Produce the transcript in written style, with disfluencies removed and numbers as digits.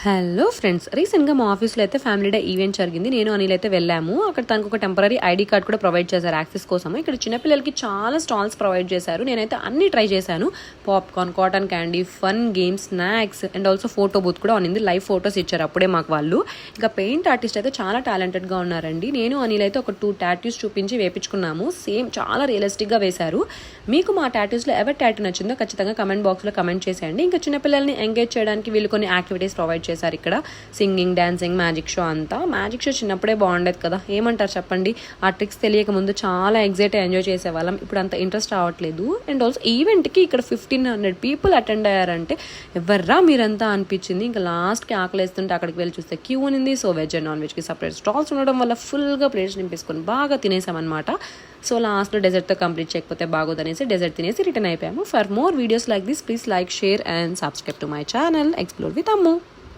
Hello friends, రీసెంట్గా మా ఆఫీస్లో అయితే ఫ్యామిలీ డే ఈవెంట్ జరిగింది. నేను అనిల్ అయితే వెళ్ళాము. అక్కడ తనకు ఒక టెంపరీ ఐడి కార్డ్ కూడా ప్రొవైడ్ చేశారు యాక్సెస్ కోసం. ఇక్కడ చిన్నపిల్లలకి చాలా స్టాల్స్ ప్రొవైడ్ చేశారు. నేనైతే అన్ని ట్రై చేశాను. Popcorn, cotton candy, fun games, snacks and also photo booth కూడా ఉన్నింది. లైవ్ ఫోటోస్ ఇచ్చారు అప్పుడే మాకు వాళ్ళు. ఇంకా పెయింట్ ఆర్టిస్ట్ అయితే చాలా టాలెంటెడ్గా ఉన్నారండి. నేను అనిల్ అయితే ఒక 2 టాటూస్ చూపించి వేపించుకున్నాము. సేమ్ చాలా రియలిస్టిక్గా వేశారు. మీకు మా టాటూస్లో ఎవరి టాటూ నచ్చిందో ఖచ్చితంగా కమెంట్ బాక్స్లో కమెంట్ చేసేయండి. ఇంకా చిన్నపిల్లల్ని ఎంగేజ్ చేయడానికి వీళ్ళు కొన్ని యాక్టివిటీస్ ప్రొవైడ్ చేశారు. ఇక్కడ సింగింగ్, డాన్సింగ్, మ్యాజిక్ షో అంతా. మ్యాజిక్ షో చిన్నప్పుడే బాగుండేది కదా, ఏమంటారు చెప్పండి? ఆ ట్రిక్స్ తెలియక ముందు చాలా ఎగ్జైట్ ఎంజాయ్ చేసేవాళ్ళం. ఇప్పుడు అంత ఇంట్రెస్ట్ రావట్లేదు. అండ్ ఆల్సో ఈవెంట్కి ఇక్కడ 1500 పీపుల్ అటెండ్ అయ్యారంటే ఎవర్రా మీరంతా అనిపించింది. ఇంకా లాస్ట్కి ఆకలేస్తుంటే అక్కడికి వెళ్ళి చూస్తే క్యూ ఉంది. సో వెజ్ అండ్ నాన్ వెజ్కి సపరేట్ స్టాల్స్ ఉండడం వల్ల ఫుల్గా ప్లేట్స్ నింపేసుకొని బాగా తినేసామన్నమాట. సో లాస్ట్లో డెజర్ట్తో కంప్లీట్ చేయకపోతే బాగోదనేసి డెజర్ట్ తినేసి రిటర్న్ అయిపోయాము. For more videos like this please like, share and subscribe to my channel explore with Ammu.